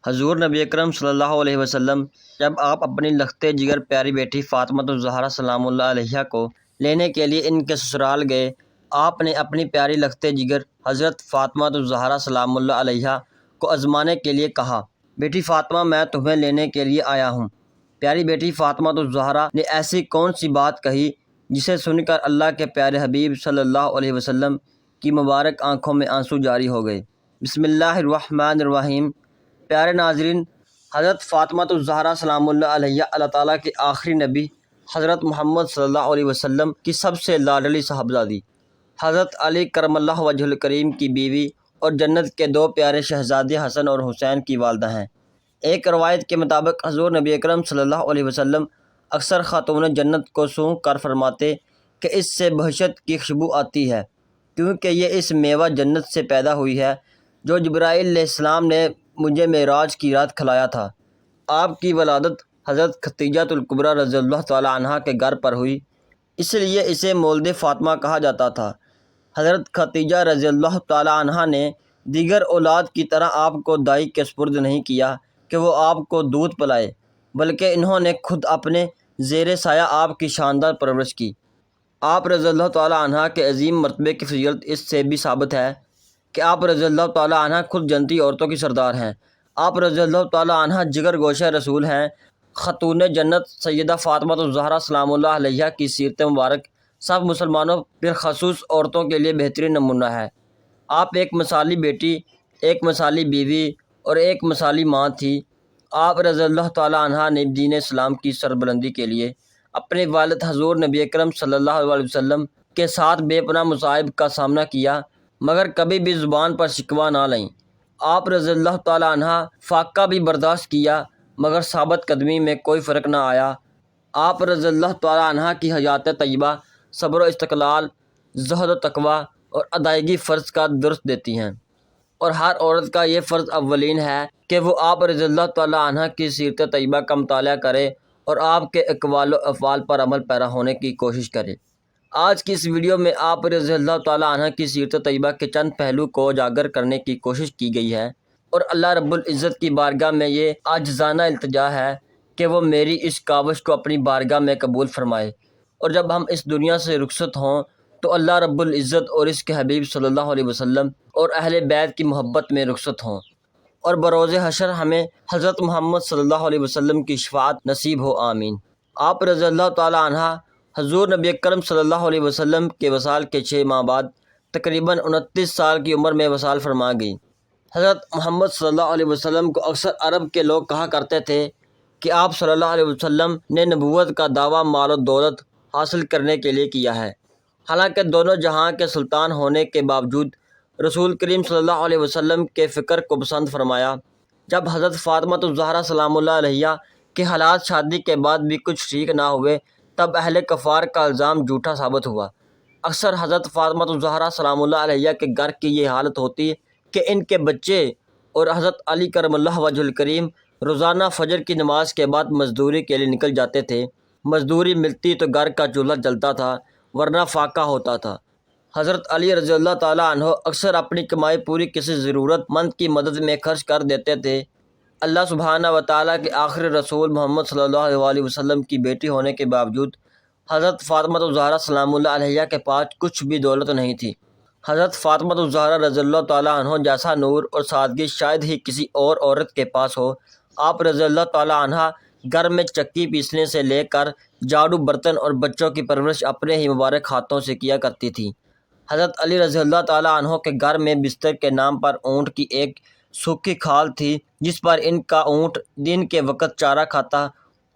حضور نبی اکرم صلی اللہ علیہ وسلم جب آپ اپنی لخت جگر پیاری بیٹی فاطمۃ الزہرا سلام اللہ علیہا کو لینے کے لیے ان کے سسرال گئے، آپ نے اپنی پیاری لخت جگر حضرت فاطمۃ الزہرا سلام اللہ علیہا کو آزمانے کے لیے کہا، بیٹی فاطمہ میں تمہیں لینے کے لیے آیا ہوں۔ پیاری بیٹی فاطمۃ الزہرا نے ایسی کون سی بات کہی جسے سن کر اللہ کے پیارے حبیب صلی اللہ علیہ وسلم کی مبارک آنکھوں میں آنسو جاری ہو گئے۔ بسم اللہ الرحمن الرحیم۔ پیارے ناظرین، حضرت فاطمۃ الزہرا سلام اللہ علیہا اللہ تعالیٰ کے آخری نبی حضرت محمد صلی اللہ علیہ وسلم کی سب سے لاڈلی صاحبزادی، حضرت علی کرم اللہ وجہ الکریم کی بیوی اور جنت کے دو پیارے شہزادے حسن اور حسین کی والدہ ہیں۔ ایک روایت کے مطابق حضور نبی اکرم صلی اللہ علیہ وسلم اکثر خاتون جنت کو سونگھ کر فرماتے کہ اس سے بہشت کی خوشبو آتی ہے، کیونکہ یہ اس میوہ جنت سے پیدا ہوئی ہے جو جبرائیل علیہ السلام نے مجھے معراج کی رات کھلایا تھا۔ آپ کی ولادت حضرت خدیجہ الکبریٰ رضی اللہ تعالی عنہا کے گھر پر ہوئی، اس لیے اسے مولد فاطمہ کہا جاتا تھا۔ حضرت خدیجہ رضی اللہ تعالی عنہا نے دیگر اولاد کی طرح آپ کو دائی کے سپرد نہیں کیا کہ وہ آپ کو دودھ پلائے، بلکہ انہوں نے خود اپنے زیر سایہ آپ کی شاندار پرورش کی۔ آپ رضی اللہ تعالی عنہا کے عظیم مرتبے کی فضیلت اس سے بھی ثابت ہے کہ آپ رضی اللہ تعالی عنہا خود جنتی عورتوں کی سردار ہیں۔ آپ رضی اللہ تعالی عنہا جگر گوشہ رسول ہیں۔ خاتون جنت سیدہ فاطمۃ الزہرا سلام اللہ علیہا کی سیرت مبارک سب مسلمانوں بالخصوص عورتوں کے لیے بہترین نمونہ ہے۔ آپ ایک مثالی بیٹی، ایک مثالی بیوی اور ایک مثالی ماں تھی۔ آپ رضی اللہ تعالی عنہا نے دین اسلام کی سربلندی کے لیے اپنے والد حضور نبی اکرم صلی اللہ علیہ وسلم کے ساتھ بے پناہ مصائب کا سامنا کیا، مگر کبھی بھی زبان پر شکوہ نہ لائیں۔ آپ رضی اللہ تعالی عنہا فاقہ بھی برداشت کیا، مگر ثابت قدمی میں کوئی فرق نہ آیا۔ آپ رضی اللہ تعالی عنہا کی حیات طیبہ صبر و استقلال، زہد و تقویٰ اور ادائیگی فرض کا درس دیتی ہیں، اور ہر عورت کا یہ فرض اولین ہے کہ وہ آپ رضی اللہ تعالی عنہا کی سیرت طیبہ کا مطالعہ کرے اور آپ کے اقوال و افعال پر عمل پیرا ہونے کی کوشش کرے۔ آج کی اس ویڈیو میں آپ رضی اللہ تعالی عنہا کی سیرت طیبہ کے چند پہلو کو اجاگر کرنے کی کوشش کی گئی ہے، اور اللہ رب العزت کی بارگاہ میں یہ عاجزانہ التجا ہے کہ وہ میری اس کاوش کو اپنی بارگاہ میں قبول فرمائے، اور جب ہم اس دنیا سے رخصت ہوں تو اللہ رب العزت اور اس کے حبیب صلی اللہ علیہ وسلم اور اہل بیت کی محبت میں رخصت ہوں، اور بروز حشر ہمیں حضرت محمد صلی اللہ علیہ وسلم کی شفاعت نصیب ہو، آمین۔ آپ رضی اللہ تعالی عنہا حضور نبی اکرم صلی اللہ علیہ وسلم کے وصال کے 6 ماہ بعد تقریباً 29 سال کی عمر میں وصال فرما گئی۔ حضرت محمد صلی اللہ علیہ وسلم کو اکثر عرب کے لوگ کہا کرتے تھے کہ آپ صلی اللہ علیہ وسلم نے نبوت کا دعویٰ مال و دولت حاصل کرنے کے لیے کیا ہے، حالانکہ دونوں جہاں کے سلطان ہونے کے باوجود رسول کریم صلی اللہ علیہ وسلم کے فکر کو پسند فرمایا۔ جب حضرت فاطمۃ الزہرا سلام اللہ علیہا کے حالات شادی کے بعد بھی کچھ ٹھیک نہ ہوئے، تب اہل کفار کا الزام جھوٹا ثابت ہوا۔ اکثر حضرت فاطمۃ الزہرا سلام اللہ علیہا کے گھر کی یہ حالت ہوتی کہ ان کے بچے اور حضرت علی کرم اللہ وجہ الکریم روزانہ فجر کی نماز کے بعد مزدوری کے لیے نکل جاتے تھے۔ مزدوری ملتی تو گھر کا چولہا جلتا تھا، ورنہ فاقہ ہوتا تھا۔ حضرت علی رضی اللہ تعالیٰ عنہ اکثر اپنی کمائی پوری کسی ضرورت مند کی مدد میں خرچ کر دیتے تھے۔ اللہ سبحانہ و تعالیٰ کے آخری رسول محمد صلی اللہ علیہ وسلم کی بیٹی ہونے کے باوجود حضرت فاطمۃ الزہرا سلام اللہ علیہا کے پاس کچھ بھی دولت نہیں تھی۔ حضرت فاطمۃ الزہرا رضی اللہ تعالیٰ عنہ جیسا نور اور سادگی شاید ہی کسی اور عورت کے پاس ہو۔ آپ رضی اللہ تعالیٰ عنہ گھر میں چکی پیسنے سے لے کر جھاڑو برتن اور بچوں کی پرورش اپنے ہی مبارک ہاتھوں سے کیا کرتی تھی۔ حضرت علی رضی اللہ تعالیٰ عنہ کے گھر میں بستر کے نام پر اونٹ کی ایک سوکھی کھال تھی، جس پر ان کا اونٹ دن کے وقت چارہ کھاتا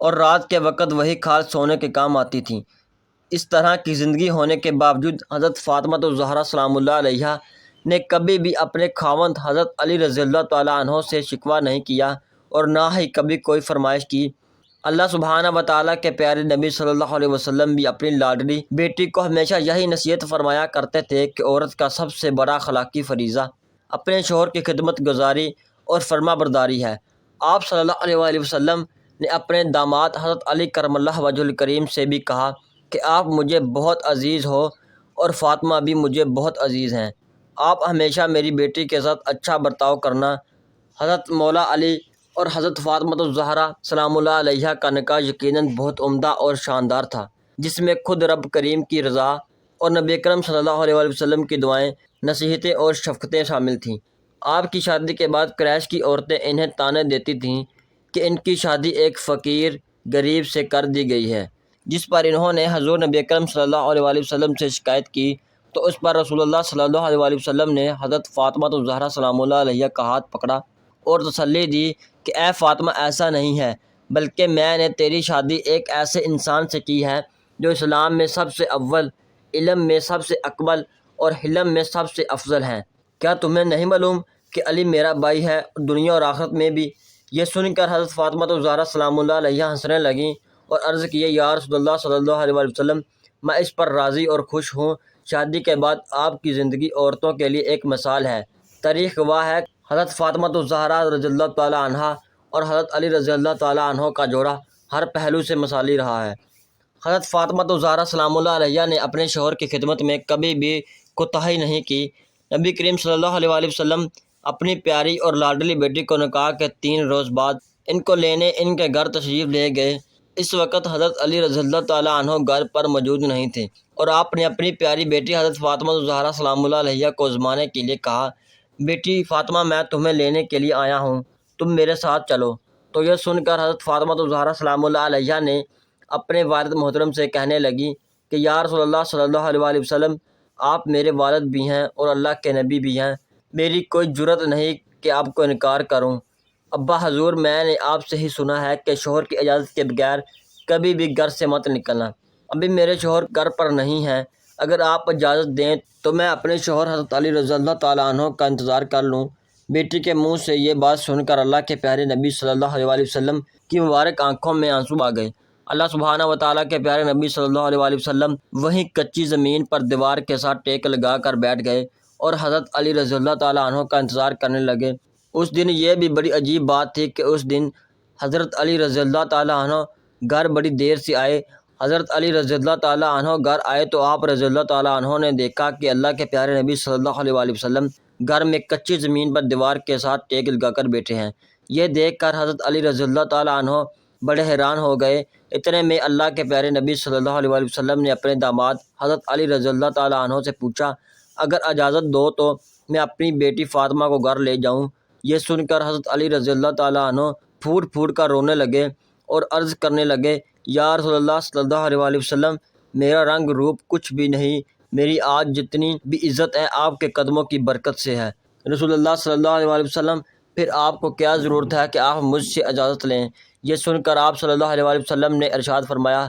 اور رات کے وقت وہی کھال سونے کے کام آتی تھی۔ اس طرح کی زندگی ہونے کے باوجود حضرت فاطمۃ الزہرا سلام اللہ علیہا نے کبھی بھی اپنے خاوند حضرت علی رضی اللہ تعالیٰ عنہ سے شکوہ نہیں کیا اور نہ ہی کبھی کوئی فرمائش کی۔ اللہ سبحانہ و تعالیٰ کے پیارے نبی صلی اللہ علیہ وسلم بھی اپنی لاڈلی بیٹی کو ہمیشہ یہی نصیحت فرمایا کرتے تھے کہ عورت کا سب سے بڑا اخلاقی فریضہ اپنے شوہر کی خدمت گزاری اور فرما برداری ہے۔ آپ صلی اللہ علیہ وسلم نے اپنے داماد حضرت علی کرم اللہ وجہ الکریم سے بھی کہا کہ آپ مجھے بہت عزیز ہو اور فاطمہ بھی مجھے بہت عزیز ہیں، آپ ہمیشہ میری بیٹی کے ساتھ اچھا برتاؤ کرنا۔ حضرت مولا علی اور حضرت فاطمہ الزہرا سلام اللہ علیہا کا نکاح یقیناً بہت عمدہ اور شاندار تھا، جس میں خود رب کریم کی رضا اور نبی اکرم صلی اللہ علیہ وسلم کی دعائیں، نصیحتیں اور شفقتیں شامل تھیں۔ آپ کی شادی کے بعد قریش کی عورتیں انہیں طعنے دیتی تھیں کہ ان کی شادی ایک فقیر غریب سے کر دی گئی ہے، جس پر انہوں نے حضور نبی اکرم صلی اللہ علیہ وسلم سے شکایت کی تو اس پر رسول اللہ صلی اللہ علیہ وسلم نے حضرت فاطمہ الزہرا سلام اللہ علیہا کا ہاتھ پکڑا اور تسلی دی کہ اے فاطمہ، ایسا نہیں ہے، بلکہ میں نے تیری شادی ایک ایسے انسان سے کی ہے جو اسلام میں سب سے اول، علم میں سب سے اکمل اور حلم میں سب سے افضل ہیں۔ کیا تمہیں نہیں معلوم کہ علی میرا بھائی ہے، دنیا اور آخرت میں بھی؟ یہ سن کر حضرت فاطمہ الزہرا سلام اللہ علیہا ہنسنے لگیں اور عرض کیے، یا رسول اللہ صلی اللہ علیہ وسلم، میں اس پر راضی اور خوش ہوں۔ شادی کے بعد آپ کی زندگی عورتوں کے لیے ایک مثال ہے۔ تاریخ گواہ ہے حضرت فاطمہ الزہرا رضی اللہ تعالیٰ عنہا اور حضرت علی رضی اللہ تعالیٰ عنہ کا جوڑا ہر پہلو سے مثالی رہا ہے۔ حضرت فاطمہ الزہرا سلام اللہ علیہا نے اپنے شوہر کی خدمت میں کبھی بھی کوتاہی نہیں کی۔ نبی کریم صلی اللہ علیہ وسلم اپنی پیاری اور لاڈلی بیٹی کو نکاح کے 3 روز بعد ان کو لینے ان کے گھر تشریف لے گئے۔ اس وقت حضرت علی رضی اللہ تعالیٰ عنہ گھر پر موجود نہیں تھے اور آپ نے اپنی پیاری بیٹی حضرت فاطمہ الزہرا سلام اللہ علیہا کو آزمانے کے لیے کہا، بیٹی فاطمہ، میں تمہیں لینے کے لیے آیا ہوں، تم میرے ساتھ چلو۔ تو یہ سن کر حضرت فاطمہ الزہرا سلام اللہ علیہا نے اپنے والد محترم سے کہنے لگی کہ یا رسول اللہ صلی اللہ علیہ وسلم، آپ میرے والد بھی ہیں اور اللہ کے نبی بھی ہیں، میری کوئی جرأت نہیں کہ آپ کو انکار کروں۔ ابا حضور، میں نے آپ سے ہی سنا ہے کہ شوہر کی اجازت کے بغیر کبھی بھی گھر سے مت نکلنا۔ ابھی میرے شوہر گھر پر نہیں ہیں، اگر آپ اجازت دیں تو میں اپنے شوہر حضرت علی رضی اللہ تعالیٰ عنہ کا انتظار کر لوں۔ بیٹی کے منہ سے یہ بات سن کر اللہ کے پیارے نبی صلی اللہ علیہ وسلم کی مبارک آنکھوں میں آنسو آ گئے۔ اللہ سبحانہ و تعالیٰ کے پیارے نبی صلی اللہ علیہ وسلم وہیں کچی زمین پر دیوار کے ساتھ ٹیک لگا کر بیٹھ گئے اور حضرت علی رضی اللہ تعالیٰ عنہ کا انتظار کرنے لگے۔ اس دن یہ بھی بڑی عجیب بات تھی کہ اس دن حضرت علی رضی اللہ تعالیٰ عنہ گھر بڑی دیر سے آئے۔ حضرت علی رضی اللہ تعالیٰ عنہ گھر آئے تو آپ رضی اللہ تعالیٰ عنہ نے دیکھا کہ اللہ کے پیارے نبی صلی اللہ علیہ وسلم گھر میں کچی زمین پر دیوار کے ساتھ ٹیک لگا کر بیٹھے ہیں۔ یہ دیکھ کر حضرت علی رضی اللہ تعالیٰ عنہ بڑے حیران ہو گئے۔ اتنے میں اللہ کے پیارے نبی صلی اللہ علیہ وسلم نے اپنے داماد حضرت علی رضی اللہ تعالیٰ عنہ سے پوچھا، اگر اجازت دو تو میں اپنی بیٹی فاطمہ کو گھر لے جاؤں۔ یہ سن کر حضرت علی رضی اللہ تعالیٰ عنہ پھوٹ پھوٹ کر رونے لگے اور عرض کرنے لگے، یا رسول اللہ صلی اللہ علیہ وسلم، میرا رنگ روپ کچھ بھی نہیں، میری آج جتنی بھی عزت ہے آپ کے قدموں کی برکت سے ہے۔ رسول اللہ صلی اللہ علیہ وسلم، پھر آپ کو کیا ضرورت ہے کہ آپ مجھ سے اجازت لیں؟ یہ سن کر آپ صلی اللہ علیہ وسلم نے ارشاد فرمایا،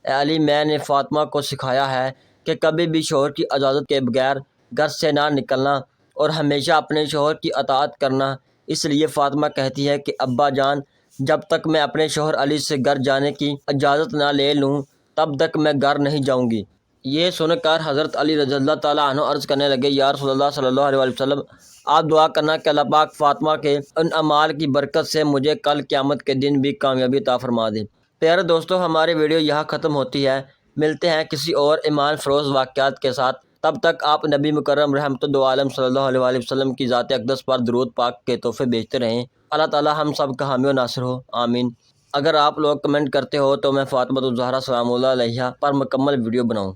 اے علی، میں نے فاطمہ کو سکھایا ہے کہ کبھی بھی شوہر کی اجازت کے بغیر گھر سے نہ نکلنا اور ہمیشہ اپنے شوہر کی اطاعت کرنا۔ اس لیے فاطمہ کہتی ہے کہ ابا جان، جب تک میں اپنے شوہر علی سے گھر جانے کی اجازت نہ لے لوں تب تک میں گھر نہیں جاؤں گی۔ یہ سن کر حضرت علی رضی اللہ تعالیٰ عنہ عرض کرنے لگے، یا رسول اللہ صلی اللہ علیہ وسلم، آپ دعا کرنا کہ اللہ پاک فاطمہ کے ان اعمال کی برکت سے مجھے کل قیامت کے دن بھی کامیابی عطا فرما دے۔ پیارے دوستو، ہماری ویڈیو یہاں ختم ہوتی ہے۔ ملتے ہیں کسی اور ایمان فروز واقعات کے ساتھ۔ تب تک آپ نبی مکرم رحمت دو عالم صلی اللہ علیہ وسلم کی ذات اقدس پر درود پاک کے تحفے بھیجتے رہیں۔ اللہ تعالیٰ ہم سب کا حامی و ناصر ہو، آمین۔ اگر آپ لوگ کمنٹ کرتے ہو تو میں فاطمہ الزہرا سلام اللہ علیہا پر مکمل ویڈیو بناؤں۔